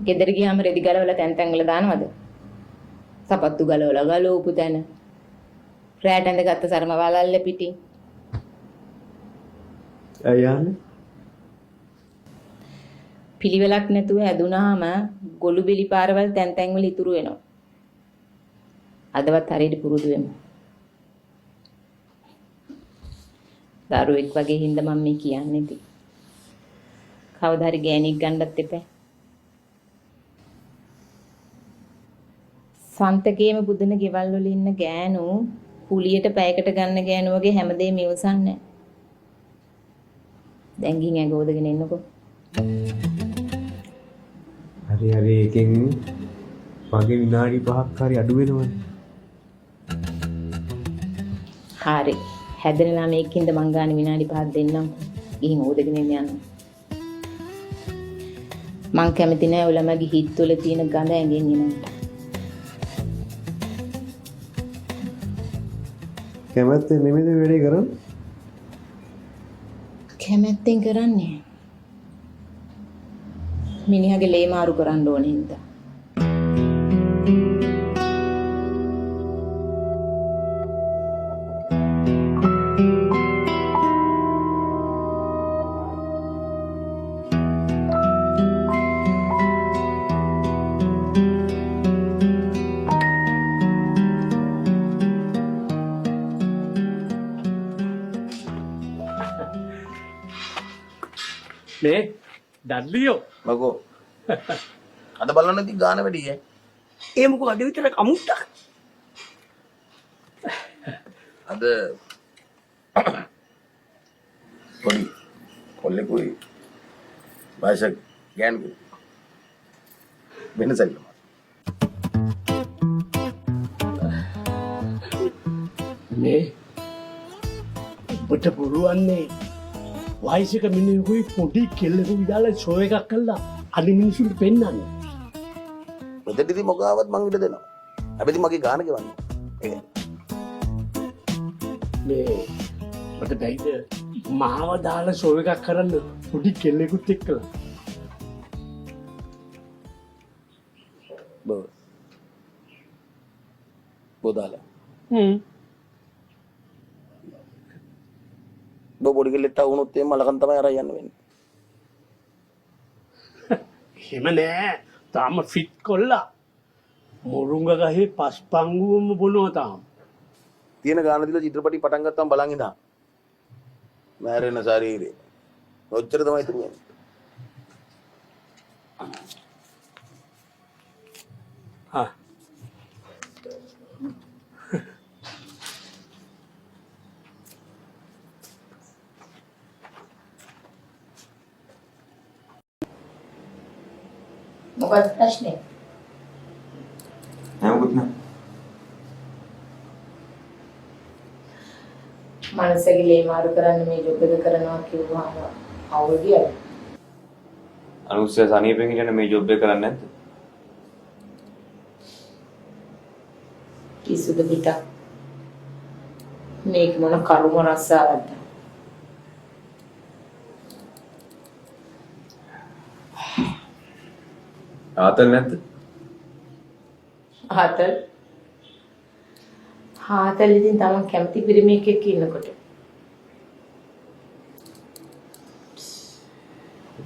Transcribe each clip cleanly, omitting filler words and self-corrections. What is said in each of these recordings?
ගෙදර ගියාම රෙදි ගලවලා තැන් තැන් වල දානවද? සපත්තු ගලවලා ගලවපු තැන. රැට ඇඳගත්ත සරම වලල්ල පිටින්. අයියානේ පිළිවෙලක් නැතුව ඇදුනාම ගොළු බෙලි පාරවල් තැන් තැන් වල ඉතුරු වෙනවා. අදවත් හරියට පුරුදු වෙමු. දරුවෙක් වගේ හින්දා මම මේ කියන්නේ ඉතින්. කවදා හරි ගෑණියෙක් ගන්නත් එපා. සන්තකේම පුදන ගෙවල් වල ඉන්න ගෑනු කුලියට පැයකට ගන්න ගෑනු වගේ හැමදේම ඉවසන්නේ. දැන් ගිහින් ඇගෝදගෙන එන්නකෝ. හරි හරි එකෙන් මගේ විනාඩි 5ක් හරි අඩු වෙනවනේ. හරි. හැදෙන ළමයෙක්ින්ද මං ගන්න විනාඩි 5ක් දෙන්නම්. ගිහින් ඕදගෙන යන්න. මං කැමති නෑ ඔලමගේ හිත තුළ තියෙන ගඳ ඇඟෙන් එනවට. කැමැත්තෙන් නෙමෙයිද වැඩේ කරන්නේ? කැමැත්තෙන් කරන්නේ. මිනිහගේ ලේ මාරු කරන්න ඕනේ හින්දා. මේ ඩඩ්ලියෝ මකෝ අද බලන්න ඉතින් ගාන වැඩි ඈ. ඒ මොකෝ අද විතර අමුත්තක් අද පොඩි කොල්ලෙකුයි වයසක ගෑනුයි වෙනසක් තමයි. මේ ඔබට පුරුවන්නේ වයසක මිනිහෙකුයි පොඩි කෙල්ලෙකු විදාලා ෂෝ එකක් කළා අනිත් මිනිස්සුන්ට පෙන්නන්නේ. මෙතෙන්දි ඉතින් මොකාවත් මං ඉඩ දෙනවා. හැබැයි මගේ ගාන ගෙවන්නේ. ඒක. මේ මට බැයිද මාව දාලා ෂෝ එකක් කරන්න පොඩි කෙල්ලෙකුත් එක්කලා. බෝදාලා. පොඩි කෙල්ලෙක්ට වුණොත් එම් මලකන් තමයි අරන් යන්න වෙන්නේ. එහෙම නෑ. තාම ෆිට කොල්ලා. මොරුංග ගහේ පස්පංගුවම බොනවා තාම. තියෙන ගාන දිලා චිත්‍රපටි පටන් ගත්තාම බලන් ඉඳා. මෑරෙන ශරීරේ. ඔච්චර තමයි ඉතුරු වෙන්නේ. හා මොකක්ද ප්‍රශ්නේ? නෑමුකුත් නෑ. මනසගේ ලේ මාරු කරන්න මේ ජොබ් එක කරනවා කිව්වම අවුල්දියද? අනුස්සය සනීපෙන් හිටියන මේ ජොබ් එක කරන්නේ නැද්ද? කිසුද පිට මේක මොන කරුම රස්සාවක්ද? ආතල් නැද්ද? ආතල් ඉතින් තමන් කැමති පිරිමියෙක් එක්ක ඉන්නකොට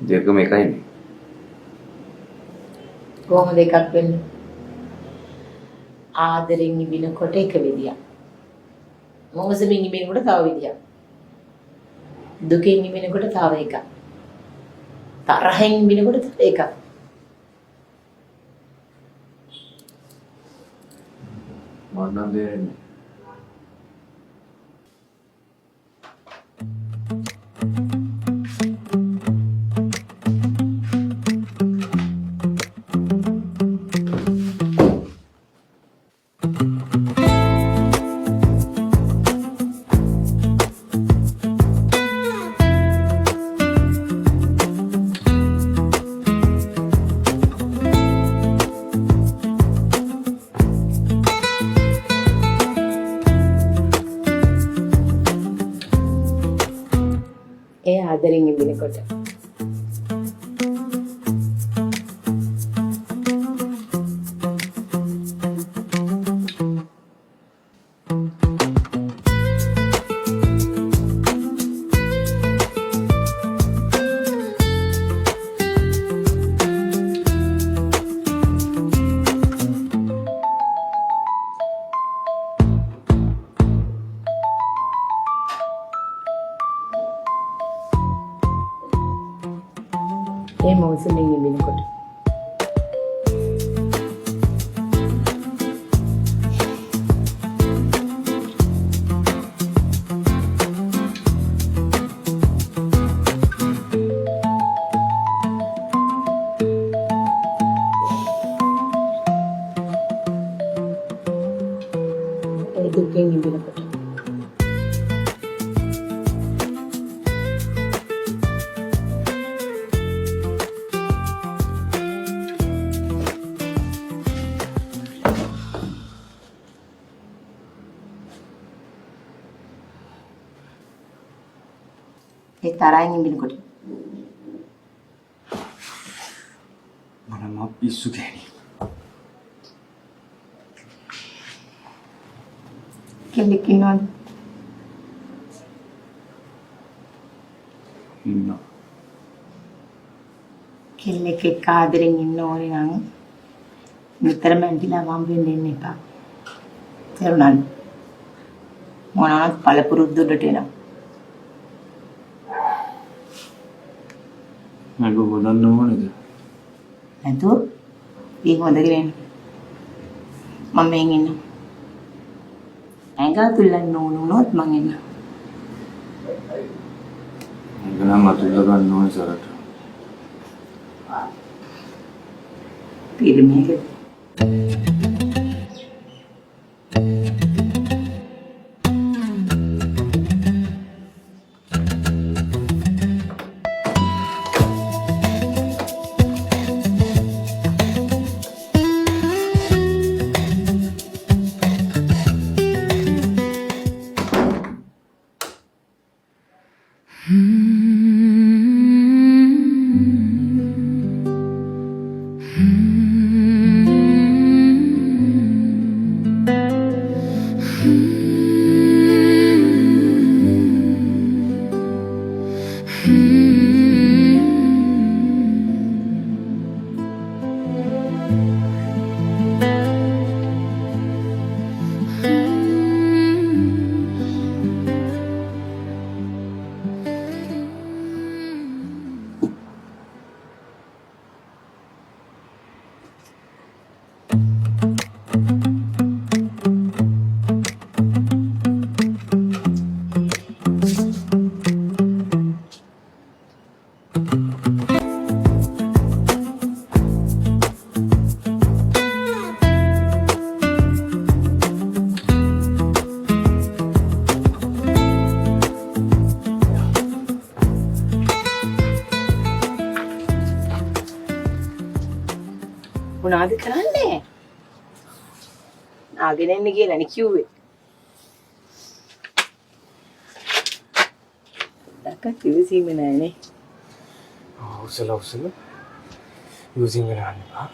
දෙකම එකයිනේ. කොහොමද එකක් වෙන්නේ? ආදරෙන් ඉබිනකොට එක විදියක්. මොහොසමින් ඉබිනකොට තව විදියක්. දුකෙන් ඉබිනකොට තව එකක්. තරහෙන් ඉබිනකොට තව එකක්. මන්නම් දෙන්නේ. ඒ ආදරෙන් ඉබිනකොට දුකෙන් ඉඳිනකොට. ඒ තරහින් ඉඳිනකොට. මම පිස්සු ගෑණි. කෙල්ලෙක් ඉන්නවද? ඉන්නවා. කෙල්ලෙක් එක්ක ආදරෙන් ඉන්න ඕනේ නම් නිතරම ඇඳිලා වම් වෙන්න ඉන්න එපා. තේරුණාද? මොනවාත් පළපුරුද්දට එනවා. මම හොදන්න ඕනේද? නැතුව ඒ හොඳගෙන ඉන්න. මම මෙන් ඉන්න. ඇඟ තුල්ලන්න ඕන වුණොත් මං එන්න. එගනම් අතුල්ල ගන්න ඕනේ සරට. පිරිමියෙක්. මොනවද කරන්නේ? ආගෙන එන්න කියලා නේ කිව්වේ. දැක්ක කිවිසීම නෑනේ. උසල යූසින් ගන්න එපා.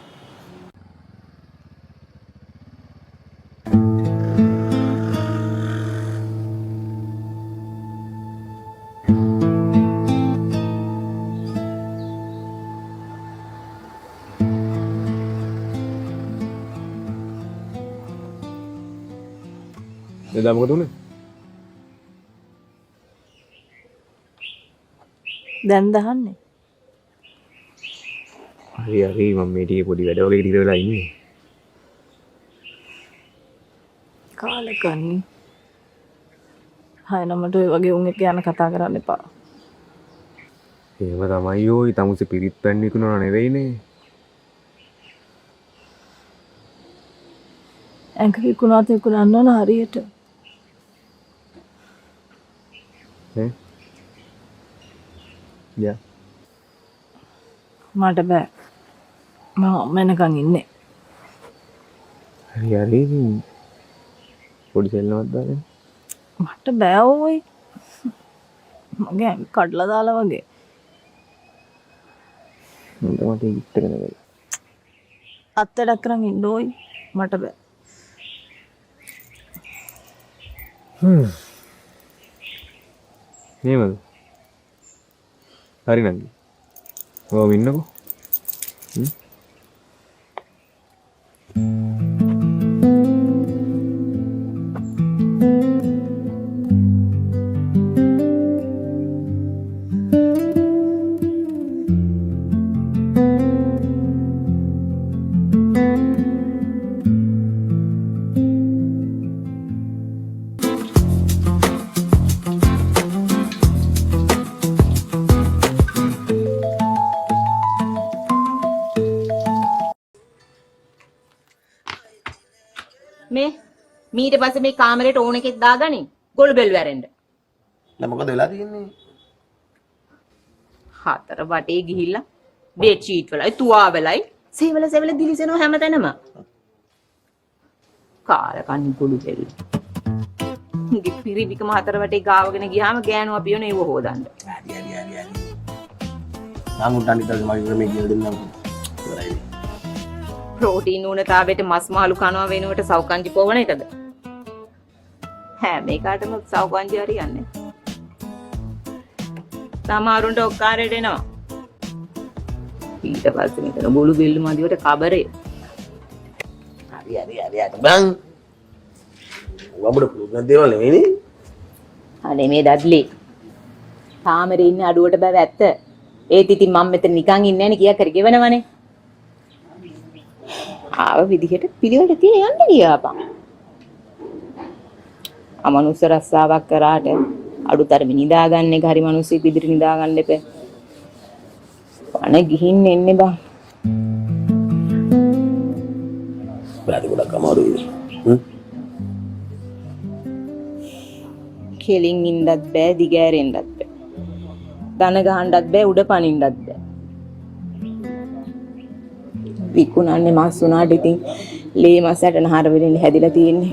එදා මොකද උනේ? දැන් දහන්නේ. හරි මම මේ ටිකේ පොඩි වැඩ වගේ ඉතිරි වෙලා ඉන්නේ. කාලකන්නේ. හාය නමට ඔය වගේ උන් එක්ක යන කතා කරන්න එපා. එහෙම තමයි යෝයි තමුසේ පිරිත් පැන් විකුණනවා නෙවෙයිනේ. ඇඟ විකුණාත විකුණන්න ඕන හරියට. යා. මට බෑ. මම එනකන් ඉන්නේ. හරි පොඩි සෙල්ලමක් දාගෙන. මට බෑ ඕයි. මගේ ඇඟ කඩලා දාලා වගේ. මට ගිෆ්ට් එකක් නෙවෙයි. අත්තඩක් කරන් ඉන්න ඕයි. මට බෑ. නේමද? හරි නංගි. ඔව් ඉන්නකෝ. මීට පස්සේ මේ කාමරේට ඕන එකෙක් දාගනි. ගොළු බෙල් වැරෙන්න. දැන් මොකද වෙලා තියෙන්නේ? හතර වටේ ගිහිල්ලා බෙඩ් ෂීට් වලයි තුවාවලයි සේවල දිලිසෙනවා හැමතැනම. කාලකන්ණි ගොළු බෙල්. උගේ පිරිවිකම හතර වටේ ගාවගෙන ගියාම ගෑනු අපියෝ නෙව හොදන්න. හරි. නාමුට්ටන් ඉතල මගේ ක්‍රමයේ කියලා දෙන්නම්. ඉවරයි. ප්‍රෝටීන් උණතාවයට මස් මාළු කනවා වෙනුවට සෞකන්ජි පොවන එකද? හැම එකටම සෞකන්ජි හරියන්නේ. සමහරුන්ට ඔක්කාරයට එනවා. ඊට පස්සේ මෙතන බොළු බෙල්ල මදිවට කබරේ. හරි. බං. වඹුඩ පුළුවන් දේවල් නෙවෙයිනේ. අනේ මේ දඩලි. කාමරේ ඉන්න අඩුවට බව ඇත්ත. ඒත් ඉතින් මම මෙතන නිකන් ඉන්නේ නැණි කියා කර ගෙවනවනේ. ආව විදිහට පිළිවෙලට තියලා යන්න ගියාපන්. අමනුස්ස රස්සාවක් කරාට අඩුතරමේ නිදාගන්න එක හරි මිනිස්සෙක් විදිහට නිදාගන්න එපා. අනේ ගිහින් එන්නේ බං. බාද ගොඩක් අමාරුයි. කෙලින් ඉන්නත් බෑ දිගෑරෙන්නත් බෑ. දන ගහන්නත් බෑ උඩ පනින්නත් බෑ. විකුණන්නේ මස් උනාට ඉතින් ලේ මසට නහර වෙලින් හැදිලා තියෙන්නේ.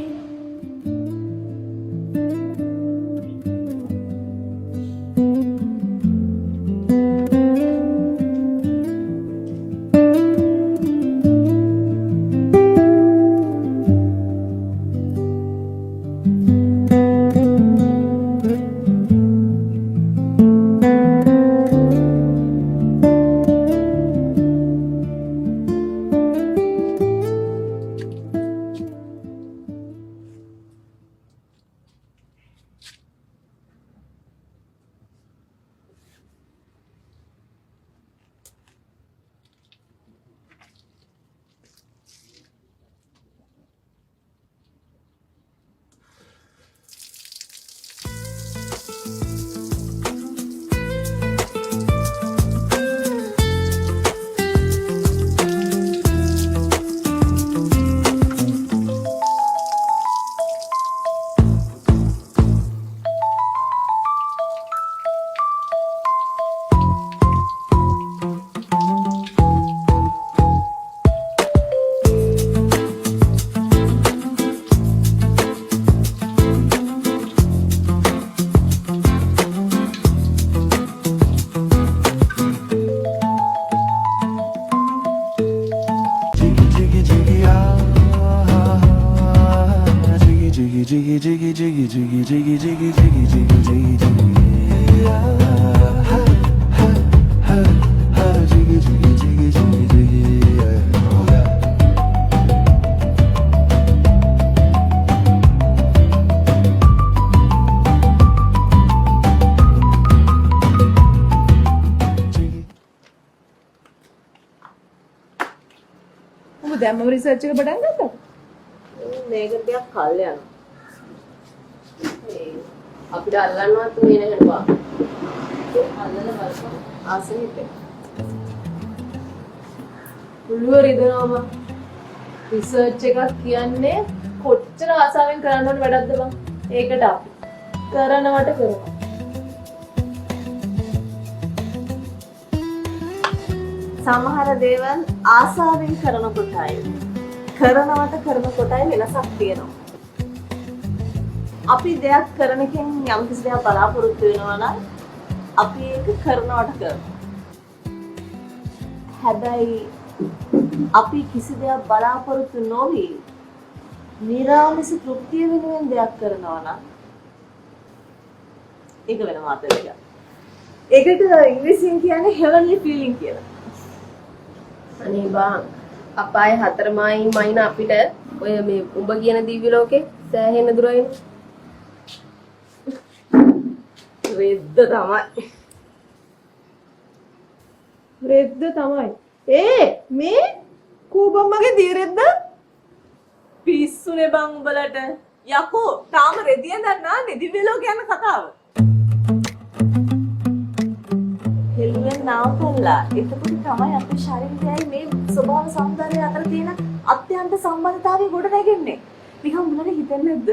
දැම්මම රිසර්ච් එක පටන් ගත්තද? මේක ටිකක් කල් යනවා. අපිට අල්ලන්නවත් මේ නැහැ බා. අල්ලන්න බලන්න. ආසනෙත්. පුළුව රිදෙනවම රිසර්ච් එකක් කියන්නේ කොච්චර ආසාවෙන් කරන්න ඕන වැඩක්ද බං? ඒකට අපි කරනවට කරනවා. සමහර දේවල් ආසාවෙන් කරනකොටයි කරනකොටයි වෙනසක් තියෙනවා. අපි දෙයක් කරන එකෙන් යම් කිසි දෙයක් බලාපොරොත්තු වෙනවා නම් අපි ඒක කරනවට කරනවා. හැබැයි අපි කිසි දෙයක් බලාපොරොත්තු නොවි නිරාමිස තෘප්තිය වෙනුවෙන් දෙයක් කරනවා නම් ඒක වෙන මාතෘකාවක්. ඒකට ඉංග්‍රීසියෙන් කියන්නේ heavenly feeling කියලා. අනේ බං අපාය හතරමයි මයින් අපිට ඔය මේ උඹ කියන දිව්‍ය ලෝකේ සෑහෙන දුරයින රෙද්ද තමයි මේ කූබම්මගේ දීරෙද්ද පිස්සුනේ බං උඹලට යකෝ තාම රෙදියෙන් දන්නා දිව්‍ය ලෝක යන කතාව හෙළුවෙන් නාවකල්ලා එතකොට තමයි අපේ ශරීරයයි මේ ස්වභාව සෞන්දර්යය අතර තියෙන අත්‍යන්ත සම්බන්ධතාවය ගොඩ නැගෙන්නේ. නිකන් උඹලට හිතෙන්නේ නැද්ද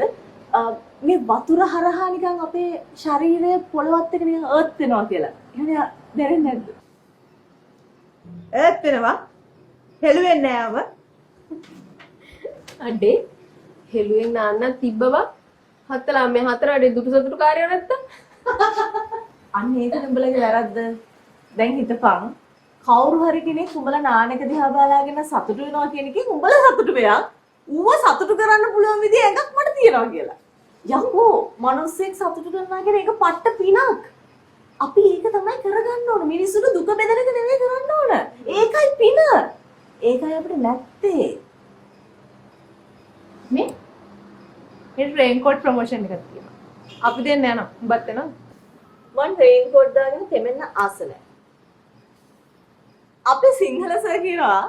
මේ වතුර හරහා නිකන් අපේ ශරීරය පොළවත් එක්ක නිකන් අර්ත් වෙනවා කියලා. එහෙනම් දැනෙන්නේ නැද්ද? අර්ත් වෙනවා. හෙළුවෙන්නේ නෑව. අඩේ හෙළුවෙන් නාන්න තිබ්බවා හතලා මේ හතර අඩේ දුටු සතුටු කාර්යය නැත්තම් අන්න ඒක උඹලගේ වැරද්ද. දැන් හිතපන් කවුරු හරි කෙනෙක් උඹලා නානක දිහා බලාගෙන සතුටු වෙනවා කියන එකෙන් උඹලා සතුටු වෙලා ඌව සතුටු කරන්න පුළුවන් විදිහ එකක් මට තියෙනවා කියලා. යම්කෝ මිනිස්සෙක් සතුටු කරනවා කියන එක පට්ට පිනක්. අපි ඒක තමයි කරගන්න ඕන. මිනිස්සුන්ට දුක බෙදෙන එක නෙවෙයි කරන්න ඕන. ඒකයි පින. ඒකයි අපිට නැත්තේ. මේ රේන්කෝට් ප්‍රොමෝෂන් එකක් තියෙනවා. අපි දෙන්න යනවා. උඹත් එනවා. මම රේන්කෝට් දාගෙන තෙමෙන්න ආස නැහැ. අපේ සිංහල සර් කියනවා